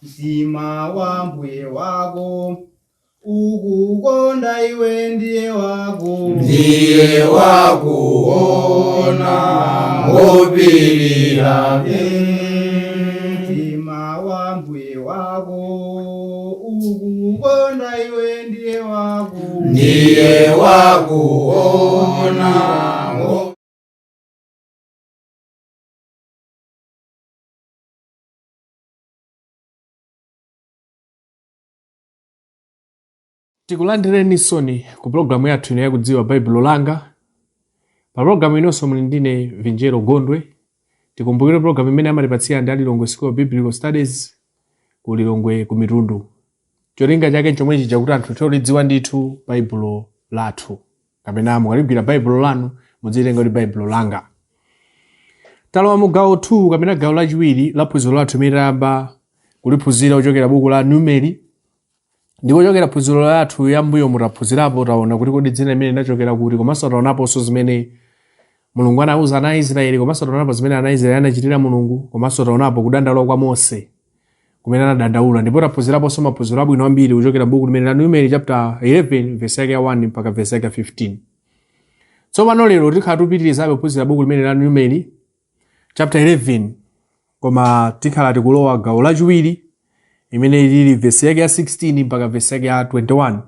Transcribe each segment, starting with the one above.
mtima wa mbuye wako ukukonda iwe ndiye wakuona wopilira mtima wa mbuye wako ukukonda iwe ndiye wakuona. Tikulandireni soni ku programu yathu ino yakudziwa Baibulo Langa. Pa programu inonso muli ndine Vinjero Gondwe. Tikumbukire programu imene amatipatsia ndi Lilongwe School of Biblical Studies ku Lilongwe ku Mitundu. Cholinga chake chomwechi chakuti anthu tidziwe ndithu Baibulo lathu. Kapena mukalipira Baibulo lanu mudzitenga kuti Baibulo Langa. Talowa mu gawo 2 kapena gawo lachiwiri la phunziro lathu imene tayamba kuliphunzira kuchokera buku la Numeri. Ndipo chokera phunziro lathu yambuyo mutaphunzirapo taona kuti kodi dzina limene linachokera kuti, komanso taonaponso zimene Mulungu anawuza ana Israeli, komanso taonapo zimene ana Israeli anachitira Mulungu, komanso taonapo kudandaula kwa Mose kumene anadandaula. Ndipo taphunziraponso maphunziro abwino ambiri kuchokera buku limene la Numeri chapter 11 verse yake 1 mpaka verse yake 15. Tsopano lero tikhala tupitirizabe kuphunzira buku limene la Numeri chapter 11, koma tikhala tikulowa gawo lachiwiri imene ilili verse yake ya 16 mpaka verse yake ya 21.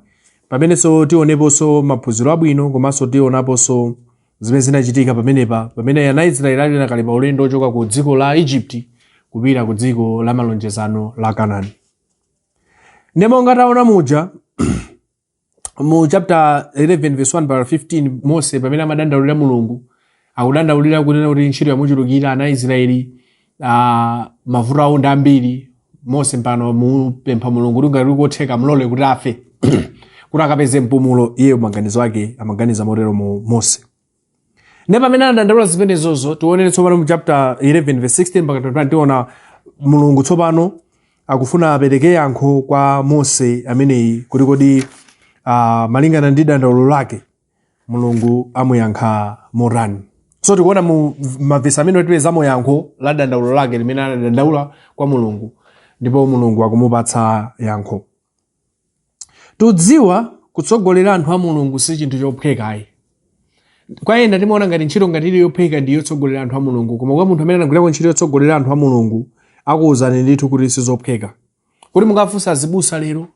Pamenenso tioneponso maphunziro abwino, komanso tionaponso zimene zinachitika pamene ana Israeli ali nakali pa ulendo ochoka ku dziko la Egypt kupita ku dziko la malonjezano la Kanaani. Monga taona muja mu chapter 11 verse 1 mpaka 15, Mose pamene amadandaulira Mulungu akudandaulira kunena kuti ntchito yamuchulukira ana Israeli, mavuto awo ndi ambiri. Mose mpano mupempha Mulungu kuti ngati kotheka mulole kuti afe kuti akapeze mpumulo. Iye maganizo ake amaganiza motero Mose. Ne pamene anadandaula zimenezozo tionere tsopano mu chapter 11 verse 16 mpaka 21 tiona Mulungu tsopano akufuna apereke yankho kwa Mose ameneyi kuti kodi malingana ndi dandaulo lake Mulungu amuyankha motani. So tikuona mu mavesi amene tipezamo yankho la dandaulo lake limene anadandaula kwa Mulungu, ndipo Mulungu akumupatsa yankho. Tudziwa kutsogolera anthu a Mulungu si chinthu chophweka ayi. Kwa ena timaona ngati ntchito ngati ili yophweka ndi yotsogolera anthu a Mulungu, koma kwa munthu amene anagwirako ntchito yotsogolera anthu a Mulungu akuwuzani ndithu kuti sizophweka. Kuti mukafunsa azibusa lero,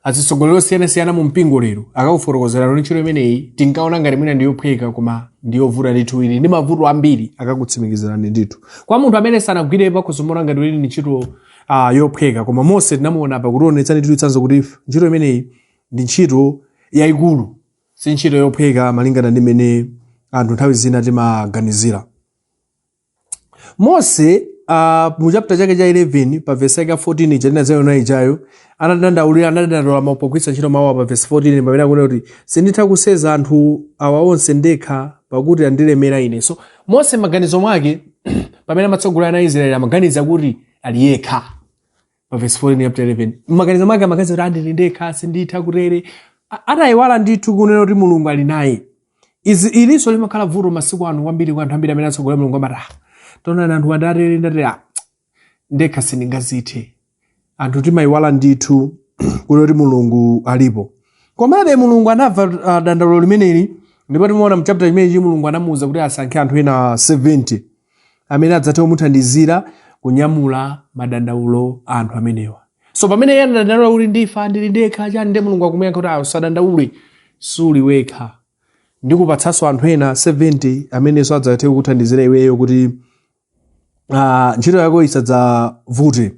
azitsogolero osiyanasiyana mu mpingo lero, akakufotokozera ntchito imeneyi tinkaona ngati mwina ndi yophweka, koma ndi yovuta ndithu ili ndi mavuto ambiri akakutsimikizirani ndithu. Kwa munthu amene sanagwirepo akuzomona ngati ili ntchito yophweka, koma Mose tinamuona apa kutionetsani ndithu chitsanzo kuti ntchito imeneyi ndi ntchito yayikulu, si ntchito yophweka malingana ndi mmene anthu nthawi zina timaganizira. Mose mu chapter chake cha 11 pa verse yake 14 chatinazayo ijayo anadandaula mapogwisa ntchito mawu pa verse 14 pamene akunena kuti sinditha kuseza anthu awa onse ndekha pakuti andilemera ine. So Mose maganizo mwake pamene amatsogolera ana Israeli amaganiza kuti ali yekha. Pa verse 14 chapter 11 maganizo mwake amaganiza kuti andili ndekha sinditha kutere. Atayiwala ndithu kunena kuti Mulungu ali naye. Ilinso limakhala vuto masiku anu kwambiri kwa anthu ambiri amene atsogolera Mulungu amati tona anthu adarere ndati ndekha sindingazithe. Anthu timayiwala ndithu kuti Mulungu alipo. Komabe Mulungu anamva dandaulo limeneli, ndipo timaona mu chapter chimenechi Mulungu anamuwuza kuti asankhe anthu ena 70 amene adzathe kumuthandizira kunyamula madandaulo a anthu amenewa. So pamene iye anadandaula kuti ndifa ndili ndekha chani, ndi Mulungu akumuyankha kuti usadandaule, suli wekha, ndikupatsanso anthu ena 70 amenenso adzathe kukuthandizira iweyo kuti ntchito yako isadzavute.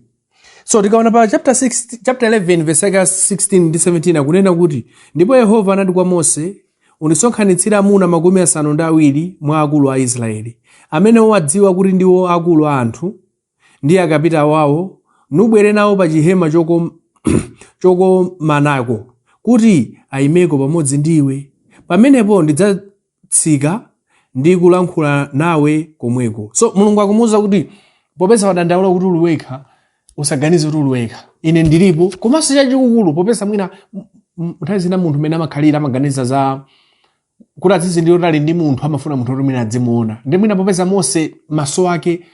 So tikaona pa chapter 11 verse 16 ndi 17 akunena kuti ndipo Yehova anati kwa Mose, unisonkhanitsira amuna 70 mwa akulu a Israeli amene wadziwa kuti ndiwo akulu a anthu ndi akapita wawo, nubwere nawo pa chihema chokomanako kuti ayimeko pamodzi ndiwe. Pamenepo ndidzatsika ndi kulankhula nawe komweko. So Mulungu akumuwuza kuti popeza wadandaula kuti uli wekha, usaganize kuti uli wekha, ine ndilipo. Komanso chachikulu popeza mwina nthawi zina munthu amene amakhalira amaganiza za kuti azizi ndi otali ndi munthu amafuna munthu omwe adzimuona. Ndi mwina popeza Mose maso ake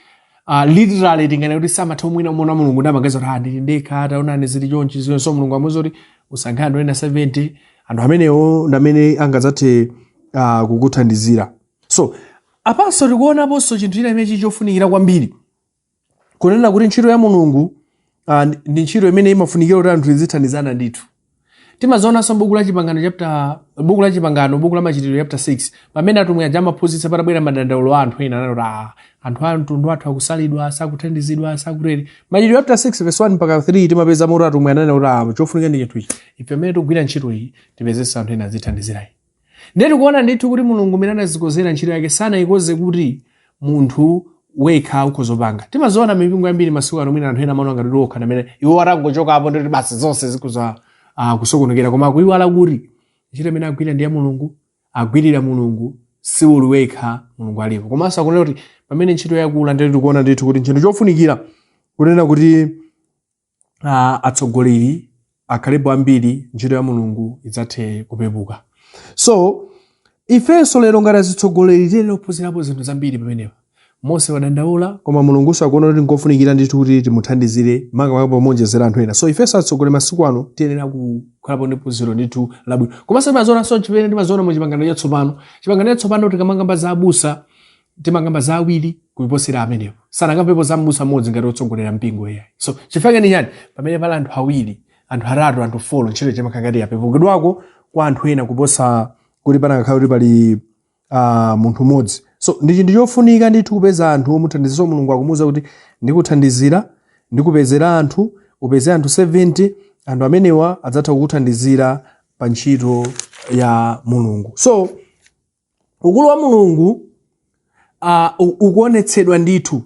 literally tingane kuti samatha mwina umona mulungu ndamagaza kuti ndili ndekha ataonani zili chonchi zino so mulungu amuza kuti usankhe anthu ena 70 anthu amenewo ndamene angadzathe kukuthandizira. So apanso tikuonaponso chinthu china chimene chofunikira kwambiri kunena kuti ntchito ya mulungu ndi ntchito imene imafunikira kuti anthu izithandizana ndithu. Timazoonanso buku la chipangano buku la machitidwe chapter 6 pamene atumwi aja amaphunzitsa patabwera madandaulo a anthu ena anati anthu a mtundu wathu akusalidwa sakuthandizidwa sakutere. Machitidwe chapter 6 verse 1 mpaka 3 timapeza kuti atumwi ananena kuti chofunika ndi chinthu ichi ife amene tikugwira ntchito iyi tipezenso anthu ena azithandizirayi. Ndiye tikuona ndithu kuti mulungu amene anazikozera ntchito yake sanayikoze kuti munthu wekha ukhozopanga. Timazoona mipingo yambiri masiku ano mwina anthu ena amaona ngati okha amene iwo atangochokapo ndikuti basi zonse zikuza kusokonekera koma kuyiwala kuti ntchito imene agwira ndi ya mulungu agwirira mulungu si uli wekha mulungu alipo. Komanso akunena kuti pamene ntchito yakula ndithu tikuona ndithu kuti ntchito chofunikira kunena kuti atsogoleri akhalepo ambiri ntchito ya mulungu idzathe kupepuka. So ifenso lero ngati atsogoleri tiyeni kuphunzirapo zinthu zambiri pamenepa. Mose wadandaula koma mulungu sakuona kuti ngofunikira ndithu kuti timuthandizire makamaka pomonjezera anthu ena. So ifenso atsogoleri masiku ano tiyenera kukhalapo ndi phunziro ndithu labwino. Komanso timazoonanso chimene timazoona mu chipangano chatsopano. Chipangano chatsopano tikamangamba za abusa timangamba za awiri kuposera amenewo. Sanangambepo za mbusa mmodzi ngati otsogolera mpingo iyayi. So chifukwa ni chani pamene pali anthu awiri anthu atatu anthu folo ntchito chimakangati yapepukedwako kwa anthu ena kuposa kuti panakhala kuti pali munthu mmodzi. So ndi chinthu chofunika ndithu kupeza anthu omuthandizira. Mulungu akumuwuza kuti ndikuthandizira ndikupezera anthu upeze anthu 70 anthu amenewa adzatha kukuthandizira pa ntchito ya mulungu. So ukulu wa mulungu ukuonetsedwa ndithu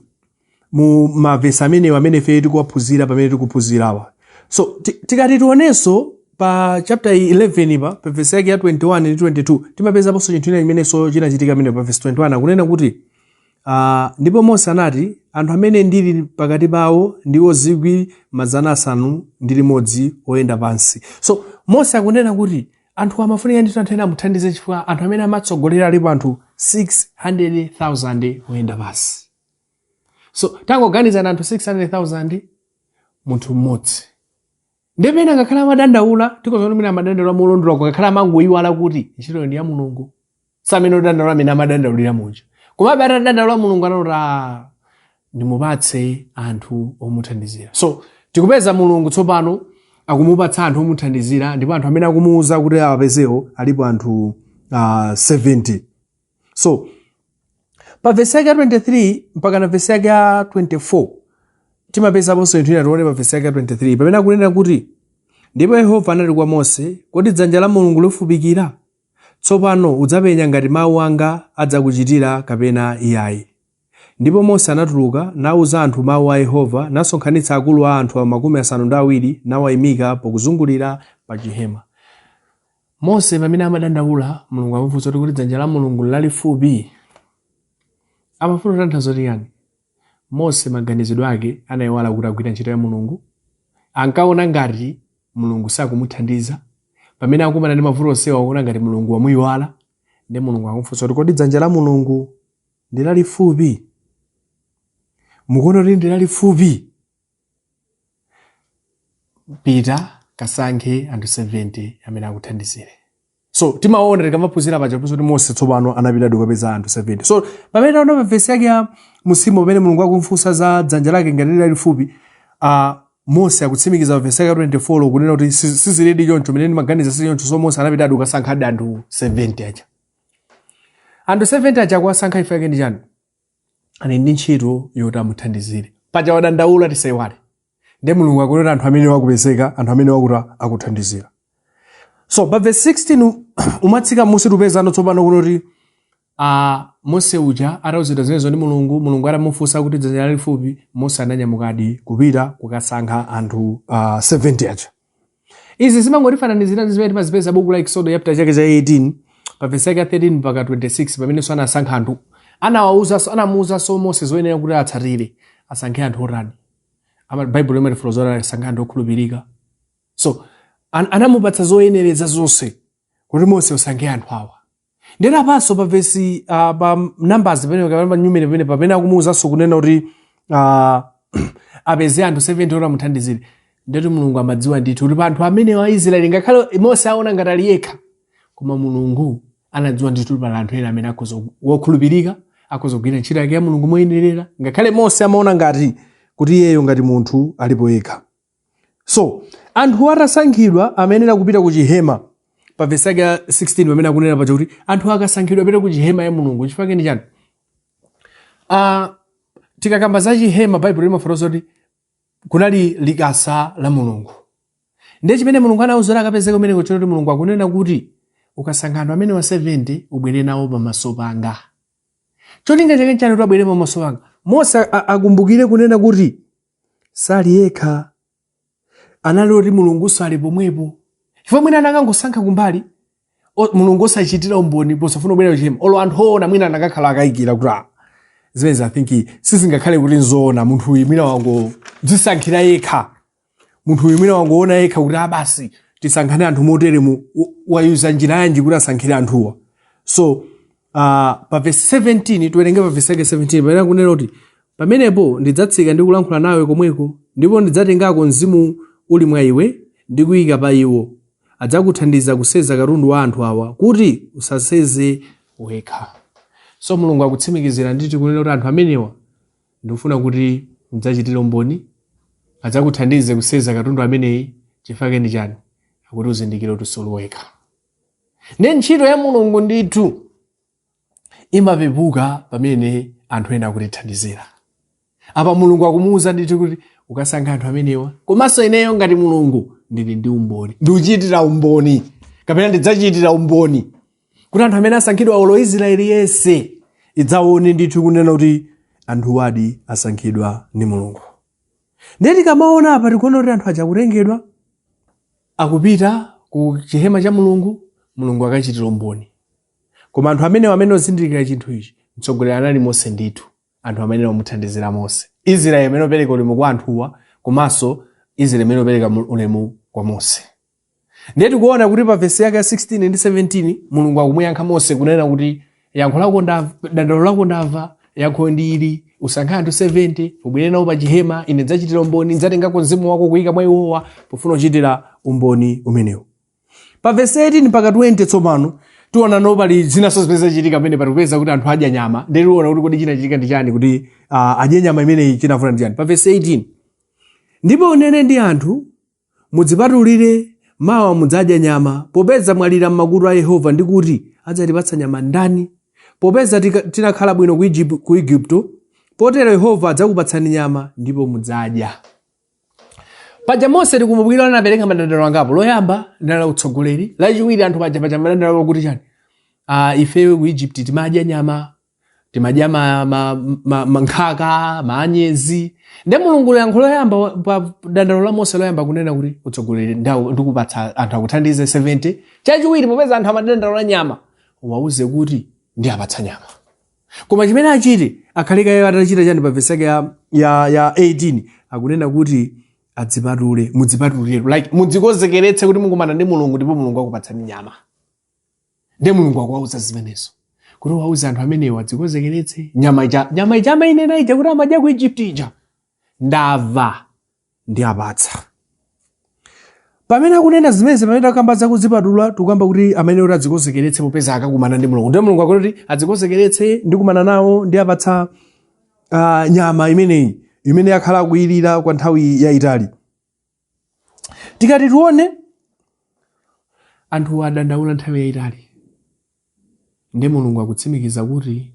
mu mavesi amenewa amene ife tikuwaphunzira pamene tikuphunzirawa. So tikati tionenso pa chapter 11 pa verse yake ya 21 ndi 22 timapezaponso chinthu chimenenso chinachitika pamene pa verse 21 akunena kuti ndipo Mose anati anthu amene ndili pakati pawo ndiwo 500 oyenda pansi. So Mose akunena kuti anthu amafunika ndithu anthu ena amuthandize chifukwa anthu amene amatsogolera alipo anthu 600,000 oyenda pansi. So tangoganizana anthu 600,000 munthu mmodzi. Ndepena ngakhala madandaula tikozoona mina madandaula molondola ngakhala mangoyiwala kuti ntchito ndi ya mulungu. Samene odandaula amene amadandaulira munja. Koma bata dandaula mulungu anoti ndimupatse anthu omuthandizira. So tikupeza mulungu tsopano akumupatsa anthu omuthandizira ndipo anthu amene akumuwuza kuti awapezewo alipo anthu 70. So pa verse yake 23 mpaka na verse yake 24 timapeza ponso inthu ina tione pa verse yake 23 pamene akunena kuti ndipo Yehova anati kwa Mose kodi dzanja la mulungu lofupikira tsopano udzapenya ngati mawu anga adzakuchitira kapena iyayi. Ndipo Mose anatuluka nawuza anthu mawu a Yehova nasonkhanitsa akulu a anthu 70 nawayimika pokuzungulira pa chihema. Mose pamene amadandaula mulungu amufunsa kuti dzanja la mulungu lalifupi amafuna tanthauzo liyani. Mose maganizidwe ake anayiwala kuti agwira ntchito ya mulungu ankaona ngati mulungu sakumuthandiza pamene akumana ndi mavuto onsewa akuona ngati mulungu wamuyiwala. Ndi mulungu akufunsa kuti kodi dzanja la mulungu ndi lalifupi mukuona kuti ndi lalifupi pita kasankhe anthu 70 amene akuthandizire. So timaona tikamaphunzira paja kuti Mose tsopano anapita kukapeza anthu 70. So pamene taona pa verse yake ya musimo pamene mulungu akumfunsa za dzanja lake ngati lalifupi Mose akutsimikiza pa verse yake 24 kunena kuti siziledi choncho mene maganiza si choncho. So Mose anapita kukasankha anthu 70 aja. Anthu 70 aja kuwasankha ife yake ndi chani? Ani ndi ntchito yoti amuthandizire. Paja wadandaula tisayiwale. Ndi mulungu akunena anthu amene wakupezeka anthu amene wakuti akuthandizira. So pa verse 16 umatsika Mose tupeza tsopano kuti Mose uja atawuzidwa zimenezo ndi mulungu atamufunsa kuti dzanja lalifupi Mose ananyamukadi kupita kukasankha anthu 70 aja. Izi zimangotifananizira ndi zimene timazipeza buku la Exodo chapter chake cha 18 pa verse yake 13 mpaka 26 pamene so anasankha anthu anamuwuza so Mose zoyenera kuti atsatire asankhe anthu otani. Baibulo imatifotokozera asankhe anthu okhulupirika. So anamupatsa zoyenereza zonse kuti Mose usankhe anthu awa. Ndena paso pa verse pa Numbers pamene pa Numeri pamene akumuwuzanso kunena kuti apeze anthu 70 ora muthandizire. Ndeti Mulungu amadziwa ndithu kuti anthu amene wa Israeli ngakhale Mose aona ngati ali yekha, koma Mulungu anadziwa ndithu pali anthu ena amene akhoza wokhulupirika, akhoza kugwira ntchito yake ya Mulungu moyenerera, ngakhale Mose amaona ngati kuti iyeyo ngati munthu alipo yekha. So anthu atasankhidwa amenera kupita ku chihema. Pa verse yake 16 pamene akunena paja kuti anthu akasankhidwa apita ku chihema ya Mulungu. Chifukwa ndi chani? Tikakamba za chihema, Baibulo limafotokoza kuti kunali likasa la Mulungu. Ndiye chimene Mulungu anawuzira akapezeka kumeneko choti Mulungu akunena kuti ukasankha anthu amene wa 70 ubwere nawo pamaso panga. Cholinga chake nchani kuti abwere pamaso panga? Mose akumbukire kunena kuti sali yekha, anali kuti Mulungu sali pomwepo. Chifukwa mwina anakangosankha kumbali, Mulungu osachitira umboni posafuna kubwera kuchihema. Olo anthu ona mwina anakakhala akayikira kuti zimene I think sizingakhale kuti nzoona, munthu uyu mwina wango dzisankhira yekha. Munthu uyu mwina wangoona yekha kuti basi tisankhane anthu moteremu, wayuza njira yanji kuti asankhire anthuwa. So pa verse 17 tuwerenge pa verse 17 pamene akunena kuti pamenepo ndidzatsika ndi kulankhula nawe komweko, ndipo ndidzatengako mzimu uli mwa iwe ndi kuyika pa iwo, adzakuthandiza kuseza katundu wa anthu awa kuti usaseze wekha. So Mulungu akutsimikizira nditi kunena kuti anthu amenewa ndikufuna kuti mudzachitire umboni, adzakuthandize kuseza katundu ameneyi. Chifukwa ndi chani? Akuti uzindikire kuti soloyeka. Ndi ntchito ya Mulungu ndithu imapepuka pamene anthu ena akutithandizira. Apa Mulungu akumuwuza ndithu kuti ukasankha anthu amenewa, komanso ineyo ngati Mulungu ndili ndi umboni, ndikuchitira umboni, kapena ndidzachitira umboni kuti anthu amene asankhidwa olo Israeli yense idzaone ndithu kunena kuti anthu wadi asankhidwa ndi Mulungu. Ndiye tikamaona apa tikuona kuti anthu aja akutengedwa akupita ku chihema cha Mulungu, Mulungu akachitira umboni. Koma anthu amene ozindikira chinthu ichi, mtsogoleri anali Mose ndithu, anthu amene amuthandizira Mose. Israeli amene opereka ulemu kwa anthuwa, komanso Israeli amene opereka ulemu kwa Mose. Ndiye tikuona kuti pa verse yake 16 ndi 17 Mulungu akumuyankha Mose kunena kuti yankho lako dandaulo lako ndamva, yankho ndili usankha anthu 70 ubwere nawo pa chihema, ine ndidzachitira umboni, ndidzatengako mzimu wako kuyika mwa iwowa pofuna kuchitira umboni umenewo. Pa verse 18 mpaka 20 tsopano tiona no pali zinaso zimene zachitika pamene patipeza kuti anthu adya nyama. Ndiye tiona kuti kodi chinachitika ndi chani kuti adye nyama imeneyi chinafuna ndi chani. Pa verse 18 ndipo unene ndi anthu, mudzipatulire mawa mudzadya nyama, popeza mwalira m'makutu a Yehova ndi kuti adzatipatsa nyama ndani, popeza tinakhala bwino ku Igupto, potero Yehova adzakupatsani nyama ndipo mudzadya. Paja Mose tikumbukira anapereka madandaulo angapo. Loyamba ndala utsogoleri, lachiwiri anthu paja madandaulo kuti chani, ifewe ku Egypt timadya nyama, timadya mankhaka, maanyezi. Ndi Mulungu yankho loyamba pa dandaulo la Mose loyamba kunena kuti utsogoleri ndikupatsa anthu akuthandize 70. Chachiwiri popeza anthu amadandaulo la nyama, wauze kuti ndi apatsa nyama. Koma chimene achite akhalika iye atachita chani pa verse ya 18 akunena kuti adzipatule, mudzipatulire, like mudzikozekeretse kuti mukumana ndi Mulungu ndipo Mulungu akupatsani nyama. Ndi Mulungu akuwauza zimenezo kuti wauze anthu amenewa adzikozekeretse nyama ija amainena ija kuti amadya ku Egypt ija ndava ndi apatsa. Pamene akunena zimenezi, pamene akamba za kudzipatula tukamba kuti amene kuti adzikozekeretse popeza akakumana ndi Mulungu. Ndipo Mulungu akuti adzikozekeretse ndi kumana nawo ndi apatsa nyama imeneyi imene yakhala akuyirira kwa nthawi yayitali. Tikati tione anthu adandaula nthawi yayitali, ndi Mulungu akutsimikiza kuti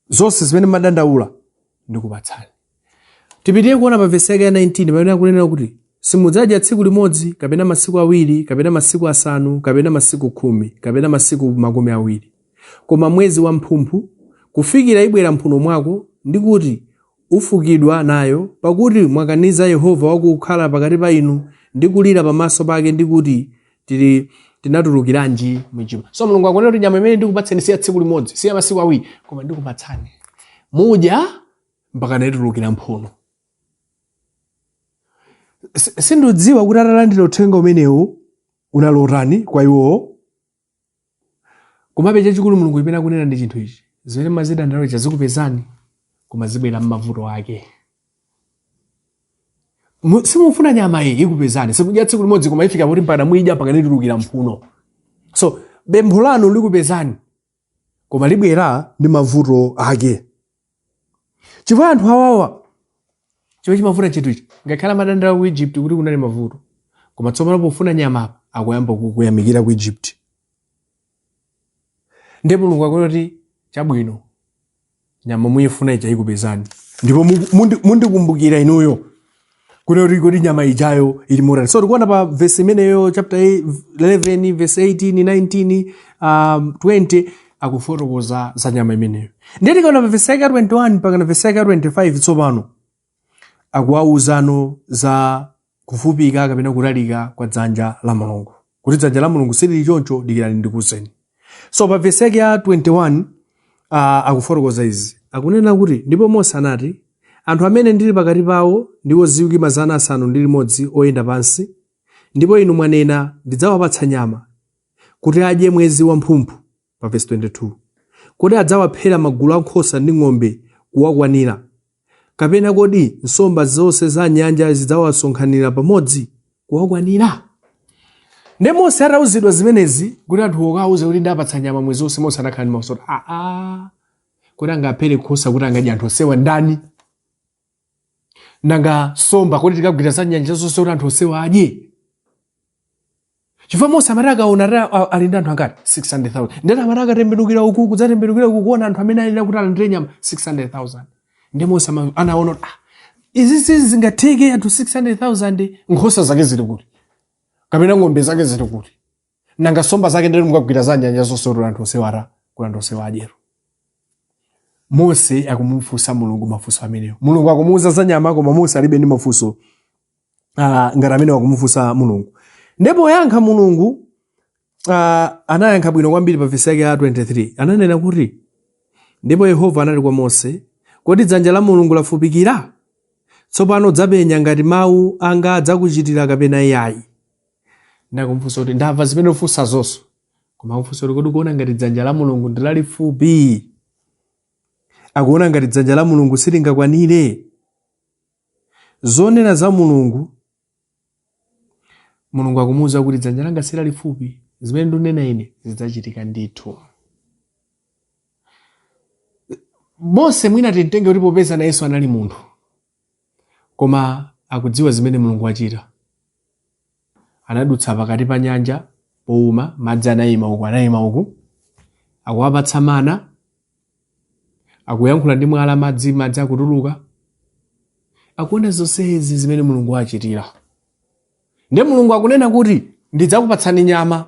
zonse zimene madandaula ndikupatsani. Tipitiye kuona pa verse ya 19 pamene akunena kuti simudzadya tsiku limodzi kapena masiku awiri kapena masiku asanu kapena masiku 10 kapena masiku 20, koma mwezi wa mphumphu kufikira ibwera mphuno mwako ndi kuti ufukidwa nayo, pakuti mwakaniza Yehova wakukhala pakati pa inu ndi kulira pamaso pake ndi kuti tinatulukiranji mw'Igupto. So Mulungu akunena kuti nyama imene ndikupatseni si ya tsiku limodzi, si ya masiku awiri, koma ndikupatsani mudya mpaka natulukira mphuno. Sindidziwa kuti atalandira uthenga umenewu unalotani kwa iwowo, komabe chachikulu Mulungu imene akunena ndi chinthu ichi, zimene mazidandaula zikupezani koma zibwera m'mavuto ake. simufuna nyama iyi ikupezani sikudya tsiku limodzi koma ifika poti mpaka muidya pakanitulukira mphuno. So bempho lanu likupezani koma libwera ndi mavuto ake. Chifukwa anthu awawa chifukwa chimafuna chinthu ichi ngakhala madandala ku Egypt kuti kunali mavuto koma tsopano pofuna nyama akuyamba kuyamikira ku Egypt. Ndipo Mulungu akuti chabwino nyama muyifuna ija ikupezani ndipo mundikumbukira inuyo kuti nyama ijayo ili morani. So tikuona pa verse imeneyo chapter 11 verse 18 19 20 akufotokoza za nyama imeneyo. Ndiye tikaona pa verse 21 mpaka na verse 25 tsopano akuwauzano za kufupika kapena kutalika kwa dzanja la Mulungu. Kuti dzanja la Mulungu silili choncho dikirani ndikuwuzeni. So pa verse ya 21 akufotokoza izi. Akunena kuti ndipo Mose anati anthu amene ndili pakati pawo ndiwo 500 oyenda pansi, ndipo inu mwanena ndidzawapatsa nyama kuti adye mwezi wamphumphu. Pa verse 22 kuti adzawaphera magulu ankhosa ndi ng'ombe kuwakwanira, kapena kodi nsomba zonse za nyanja zidzawasonkhanira pamodzi kuwakwanira. Ndi Mose atawuzidwa zimenezi kuti anthu okawuze kuti ndapatsa nyama mwezi wonse, Mose anakhala ndi maso kuti angaphere nkhosa kuti angadya anthu onsewa ndani, nanga nsomba kuti tikagwira za nyanja zonse kuti anthu onsewa adye. Chifukwa Mose amati akaona ali ndi anthu angati 600,000 ndiyani amati akatembenukira uku kudzatembenukira uku kuona anthu amene alina kuti alandire nyama 600,000. Ndi Mose anaona izi zingatheke anthu 600,000 nkhosa zake zili kuti kapena ng'ombe zake zili kuti nanga nsomba zake ndiyani mukagwira za nyanja zonse kuti anthu onsewa adyero. Mose akumufunsa Mulungu mafunso ameneyo. Mulungu akumuwuza za nyama koma Mose alibe ndi mafunso ngati amene akumufunsa Mulungu. Ndipo yankha Mulungu anayankha bwino kwambiri pa verse ya 23. Ananena kuti ndipo Yehova anati kwa Mose, kodi dzanja la Mulungu lafupikira? Tsopano dzapenya ngati mawu anga adzakuchitira kapena yayi. Ndakumfunsa kuti ndamva zimene ufunsa zonse koma ufunsa kuti kodi kuona ngati dzanja la Mulungu ndi lalifupi? Akuona ngati dzanja la Mulungu silingakwanire? Zonena za Mulungu akumuwuza kuti dzanja langa si lalifupi, zimene ndinena ine zidzachitika ndithu. Mose mwina tintenge kuti popeza na Yesu anali munthu koma akudziwa zimene Mulungu achita. Anadutsa pakati pa nyanja powuma, madzi anayima uku, akuwapatsa mana, akuyankhula ndi mwala, madzi akutuluka. Akuona zonsezi zimene Mulungu achitira. Ndi Mulungu akunena kuti ndidzakupatsani nyama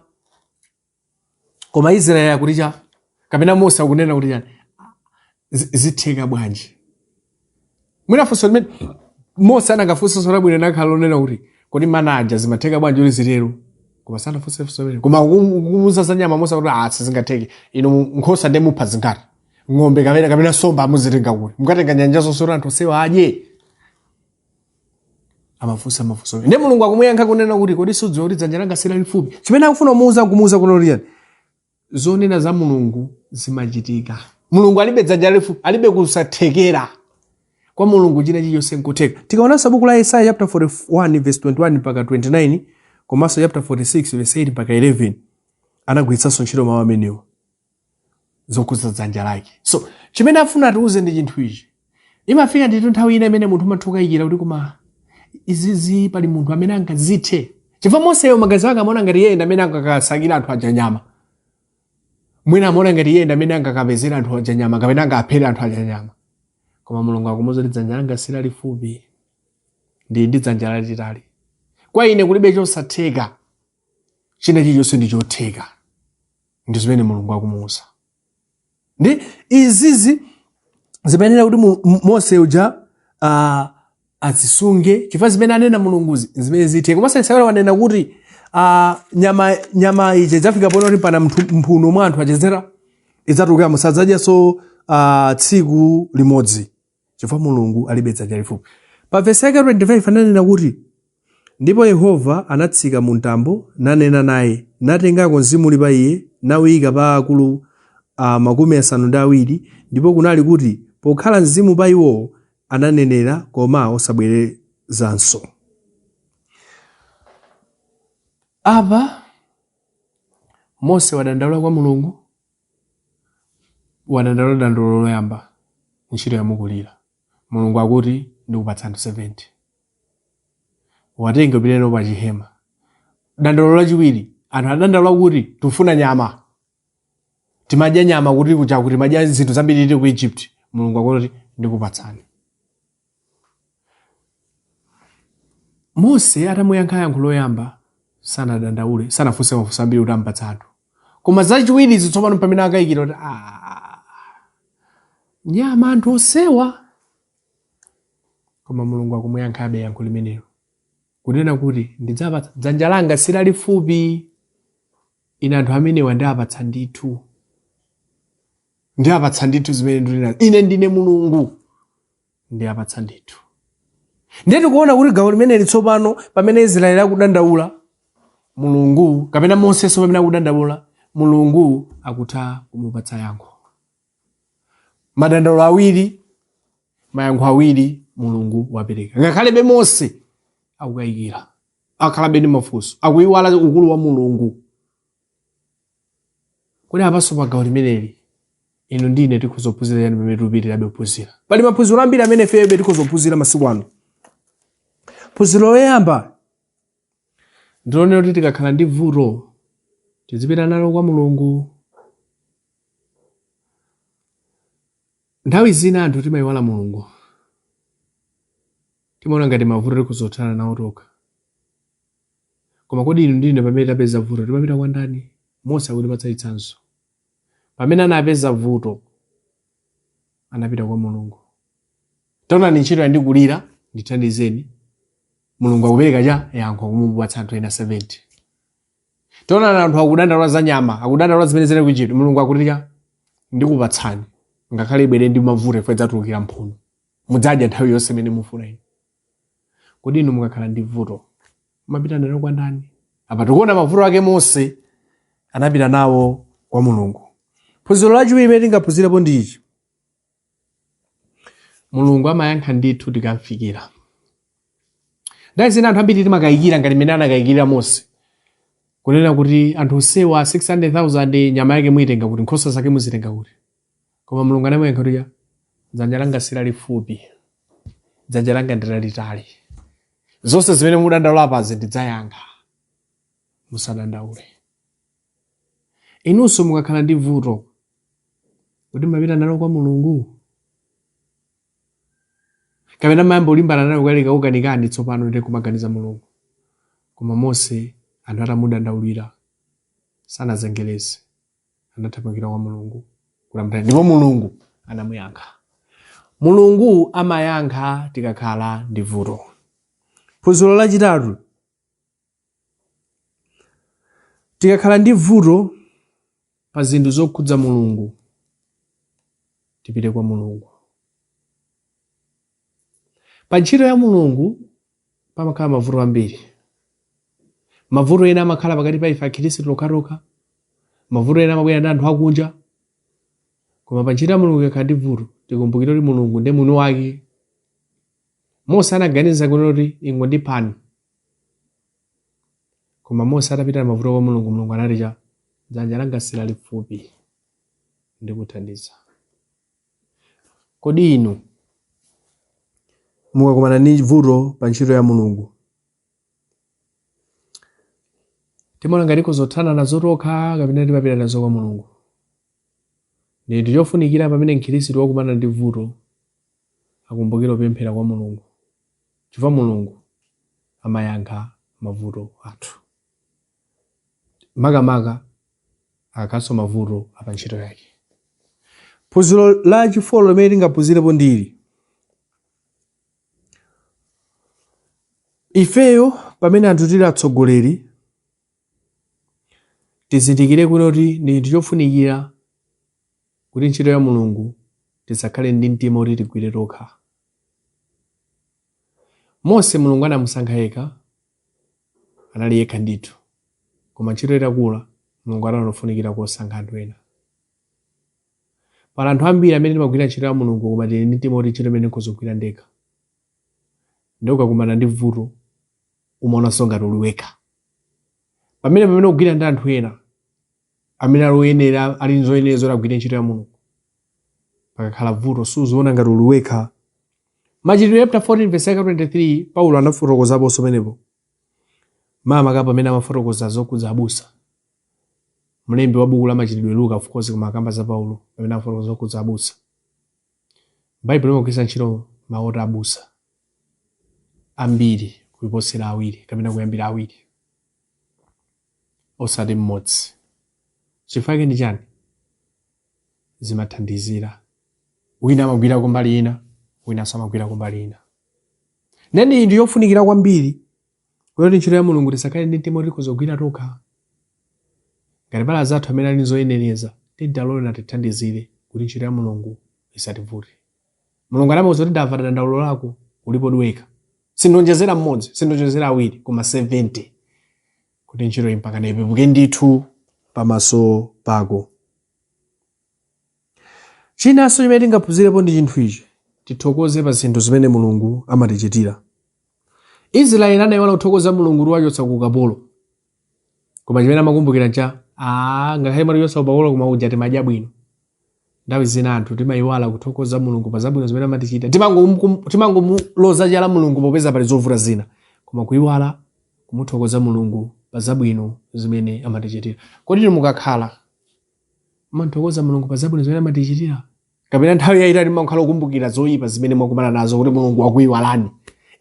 koma Israeli akuti kapena Mose akunena kuti zitheka bwanji? Mwina funso limene Mose anakafunsa sora bwino nakhala onena kuti kodi manaja zimatheka bwanji kuti zitero, koma sanafunse funso limene. Koma kumuwuza za nyama Mose akuti sizingatheke, inu nkhosa ndi mupha zingati, ng'ombe kapena nsomba muzitenga kuti mukatenga nyanja zonse kuti anthu onsewa adye. Amafunsa. Ndi Mulungu akumuyankha kunena kuti kodi sudziwa kuti dzanja langa si lalifupi? Chimene akufuna kumuwuza kuno liyani zonena za Mulungu zimachitika. Mulungu alibe dzanja lalifupi, alibe kusathekera. Kwa Mulungu china chilichonse nkutheka. Tikaona buku la Isaiah chapter 41 verse 21 mpaka 29 komanso chapter 46 verse 8 mpaka 11 anagwiritsanso ntchito mawu amenewo zokuza dzanja lake. So chimene afuna atiuze ndi chinthu ichi. Imafika ndithu nthawi ina imene munthu umathukayikira kuti koma izizi pali munthu amene angazithe. Chifukwa Moseyo magazi ake amaona ngati yeye amene angakasakira anthu aja nyama. Mwina amaona ngati yeye amene angakapezera anthu aja nyama kapena angaphere anthu aja nyama. Koma Mulungu akumuwuza kuti dzanja langa si lalifupi, ndi dzanja lalitali. Kwa ine kulibe chosatheka, china chilichonse ndi chotheka. Ndi zimene Mulungu akumuwuza. Ndi izizi zimenera kuti Mose uja azisunge chifukwa zimene anena Mulungu zimene zitheke. Komanso Isaiah wanena kuti nyama ije zafika pano kuti pana mphuno mwa anthu achezera idzatuluka musadzadyanso tsiku limodzi chifukwa Mulungu alibe dzanja lifupi. Pa verse yake 25 ananena kuti ndipo Yehova anatsika mu mtambo nanena naye, natengako mzimu uli pa iye nawuyika pa akulu 70, ndipo kunali kuti pokhala mzimu pa iwo ananenera koma osabwerezanso. Apa Mose wadandaula kwa Mulungu, wadandaula dandaulo loyamba ntchito yamukulira. Mulungu akuti ndikupatsa anthu 70. Watenge upiteno pa chihema. Dandaulo lachiwiri anthu adandaula kuti tufuna nyama, timadya nyama kuti kuchakuti madya zinthu zambiri tili ku Egypt. Mulungu akuti ndikupatsani. Mose atamuyankha yankho loyamba sanadandaule, sanafunse mafunso ambiri kuti ampatsa anthu. Koma zachiwiri zitsopano pamene akayikira kuti nyama anthu osewa. Koma Mulungu akumuyankhabe yankho limenelo kunena kuti ndidzapatsa, dzanja langa silalifupi, ine anthu amenewa ndiapatsa ndithu. Ndiapatsa ndithu zimene ndilinazo. Ine ndine Mulungu, ndiapatsa ndithu. Ndiye tikuona kuti gawo limeneli tsopano pamene Israeli akudandaula, Mulungu kapena Mose so pamene akudandaula, Mulungu akutha kumupatsa yankho. Madandaulo awiri, mayankho awiri Mulungu wapereka. Ngakhalebe Mose akukayikira, akhalabe ndi mafunso, akuyiwala ukulu wa Mulungu. Kodi apaso pa gawo limeneli inu ndine tikhozophunzira yani pamene tikupitirabe kuphunzira? Pali maphunziro ambiri amene ifebe tikhozophunzira masiku ano. Phunziro loyamba ndilonera kuti tikakhala ndi vuto tizipita nalo kwa Mulungu. Nthawi zina anthu timayiwala Mulungu, timaona ngati mavuto tikuzothana nawo tokha. Koma kodi inu ndine pamene tapeza vuto timapita kwa ndani? Mose akutipatsa chitsanzo. Pamene anapeza vuto anapita kwa Mulungu. Taonani ntchito yandikulira, ndithandizeni. Mulungu akupereka yankho kumupatsa anthu ena 70. Taonani anthu akudandaula za nyama, akudandaula zimene zili ku Egypt, Mulungu akuti ndikupatsani. Ngakhale ibwere ndi mavuto ifo idzatulukira mphuno, mudzadya nthawi yonse imene mufuna inu. Kodi inu mukakhala ndi vuto mumapita nalo kwa ndani? Apa tikuona mavuto ake Mose anapita nawo kwa Mulungu. Phunziro lachiwiri limene tingaphunzirepo ndi ichi: Mulungu amayankha ndithu tikamfikira. Nthawi zina anthu ambiri timakayikira ngati mmene anakayikira Mose, kunena kuti anthu osewa 600,000 nyama yake muitenga kuti, nkhosa zake muzitenga kuti. Koma Mulungu anamuyankha kuti dzanja langa silalifupi, dzanja langa ndilalitali. Zonse zimene mudandaula apazi ndidzayankha, musadandaule. Inunso mukakhala ndi vuto kuti mapita nalo kwa Mulungu, kapena mayamba ulimbana nalo kukalika ukanikani, tsopano ndi kumaganiza Mulungu. Koma Mose anthu atamudandaulira sanazengereze, anathamangira kwa Mulungu kulamulira, ndipo Mulungu anamuyankha. Mulungu amayankha tikakhala ndi vuto. Phunziro lachitatu: tikakhala ndi vuto pa zinthu zokhudza Mulungu, tipite kwa Mulungu. Pa ntchito ya Mulungu pamakhala mavuto ambiri. Mavuto ena amakhala pakati pa ife akhristu tokha, mavuto ena amabwera ndi anthu akunja. Koma pa ntchito ya Mulungu ikakhala ndi vuto, tikumbukire kuti Mulungu ndi mwini wake. Mose anaganiza kuti ingondipani, koma Mose atapita mavuto kwa Mulungu, Mulungu anati dzanja langa silalifupi, ndikuthandiza. Kodi inu mukakumana ndi vuto pa ntchito ya Mulungu, timaona ngati tikuzothana nazo tokha kapena timapita nazo kwa Mulungu? Ndi chofunikira pamene mkhristu wakumana ndi vuto akumbukire kupemphera kwa Mulungu, chifukwa Mulungu amayankha mavuto athu, makamaka akakhalanso mavuto apa ntchito yake. Phunziro lachifolo limene tingaphunzirepo ndili: ifeyo pamene anthu tili atsogoleri tizindikire kuti ndi chofunikira kuti ntchito ya Mulungu tisakhale ndi mtima kuti tigwire tokha. Mose Mulungu anamusankha yekha, anali yekha ndithu, koma ntchito itakula Mulungu anafunikira kusankha anthu ena. Pala anthu ambiri amene timagwira ntchito ya Mulungu koma tili ndi mtima kuti ntchito imene tikuzogwira ndekha. Ndi ukakumana ndi vuto umaonanso ngati uli wekha. pamene kugwira ndi anthu ena amene aloyenera ali nzoyenezo lagwire ntchito ya Mulungu, pakakhala vuto suziona ngati uliwekha. Machitidwe chapter 14 verse 23 Paulo anafotokozaponso pamenepo mama kapa amene amafotokoza zokhudza abusa. Mlembi wa buku la machitidwe Luka of course koma akamba za Paulo amene amafotokoza zokhudza abusa. Baibulo imagwiritsa ntchito mawu oti abusa ambiri kuposera awiri kapena kuyambira awiri osati mmodzi. Chifukwa chake ndi chani? Zimathandizira. Wina amagwira kumbali ina, wina samagwira kumbali ina. Neni ndi yofunikira kwambiri kuti ntchito ya Mulungu tisakhale ndi mtima tikuzogwira tokha. Ngati pala zathu amene ali zoyenereza tidalole tithandizire kuti ntchito ya Mulungu isativute. Mulungu anamauza kuti ndamva dandaulo lako ulipo diweka. Sindonjezera mmodzi, sindonjezera awiri, koma 70. Kuti ntchito impakane ipepuke ndithu pamaso pako. Chinanso chimene tingaphunzirepo ndi chinthu ichi, tithokoze pa zinthu zimene Mulungu amatichitira. Israeli anayiwala kuthokoza Mulungu kuti wachotsa ku ukapolo. Koma chimene amakumbukira ncha, ngakhale matichotsa ukapolo koma uja timadya bwino. Nthawi zina anthu timayiwala kuthokoza Mulungu pa zabwino zimene amatichita. Timangomuloza chala Mulungu popeza pali zovuta zina. Koma kuyiwala kumuthokoza Mulungu pa zabwino zimene amatichitira. Kodi mukakhala mumuthokoza Mulungu pa zabwino zimene amatichitira? Kapena nthawi yayitali mmakhala kukumbukira zoyipa zimene mwakumana nazo kuti Mulungu akuyiwalani?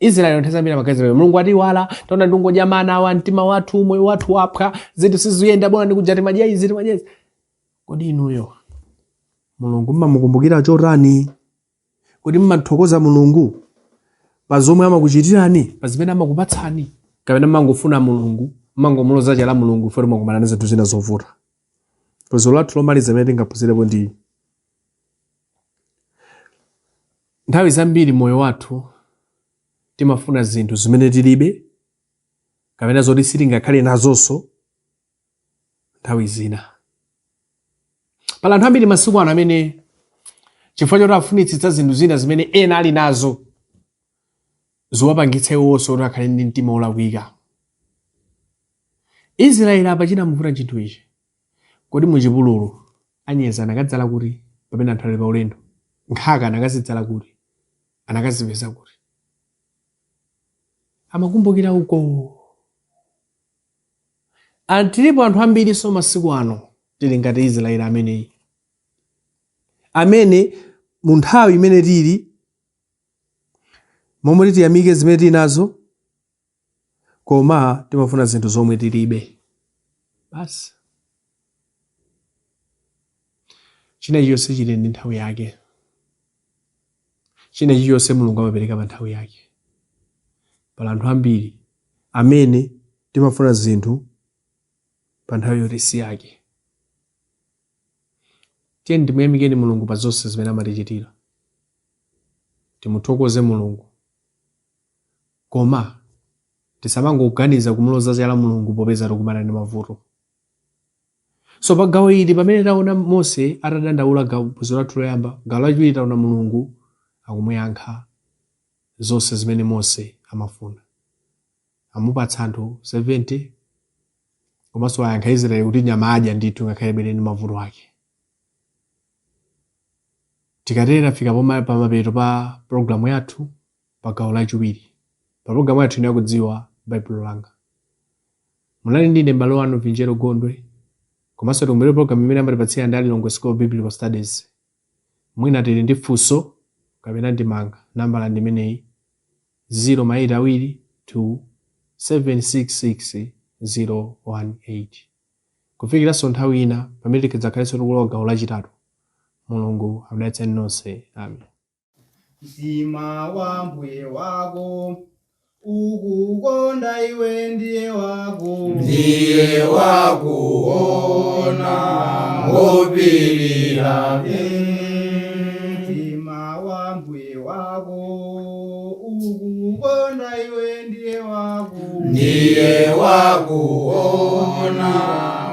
Israeli nthawi magazi Mulungu atiwala, taona ndungodya mana wa mtima wathu, moyo wathu wapha, zinthu siziyenda bwana ndikuja timadya izi timadya izi. Kodi inuyo Mulungu mmamukumbukira chotani? Kodi mmathokoza Mulungu pa zomwe amakuchitirani, pa zimene amakupatsani? Kapena mmangofuna Mulungu, mmangomuloza chala Mulungu fori mwakumana nazo zinthu zina zovuta? Phunziro lathu lomaliza limene tingaphunzirepo ndi nthawi zambiri moyo wathu timafuna zinthu zimene tilibe kapena zoti sitingakhale nazonso nthawi zina. Pala anthu ambiri masiku ano amene chifukwa choti afunitsitsa zinthu zina zimene ena ali nazo ziwapangitsa iwonso kuti akhale ndi mtima olakwika. Israeli apa chinamuvuta chinthu ichi. Kodi muchipululu anyeza anakadzala kuti pamene anthu ali pa ulendo? Nkhaka anakazidzala kuti? Anakazipeza kuti? Amakumbukira uko. Tilipo anthu ambiri so masiku ano tili ngati Israeli ameneyi, amene mu nthawi imene tili momwe tiyamike zimene tili nazo, koma timafuna zinthu zomwe tilibe. Basi china chiyonse chili ndi nthawi yake. China chiyonse Mulungu amapereka pa nthawi yake. Pala anthu ambiri amene timafuna zinthu pa nthawi yoti si yake. Tiyeni timuyamikeni Mulungu pa zonse zimene amatichitira. Timuthokoze Mulungu. Koma tisamangoganiza kumuloza chala Mulungu popeza tikumana ndi mavuto. So pa gawo ili pamene taona Mose atadandaula phunziro lathu loyamba, gawo lachiwiri taona Mulungu akumuyankha zonse zimene Mose amafuna. Amupatsa anthu 70 komanso ayankha Israeli kuti nyama adya ndithu ngakhale bwere ndi mavuto ake. Tikatera fika pamapeto pa programu yathu pa gawo lachiwiri. Pa programu yathu ino Kudziwa Baibulo Langa. Mulali ndine m'bale wanu Vinjero Gondwe. Komanso tikumbukire programu imene amatipatsia ndi Langa School of Biblical Studies. Mwina tili ndi funso kapena ndemanga, nambala ndi imeneyi 082766018. Kufikiranso nthawi ina pamene tidzakhalenso tikulowa gawo lachitatu. Mulungu akudalitseni nonse. Amen. Mtima wa mbuye wako ukukonda iwe ndiye wako ona ngopirira. Mtima wa mbuye wako ukukonda iwe ndiye wako ona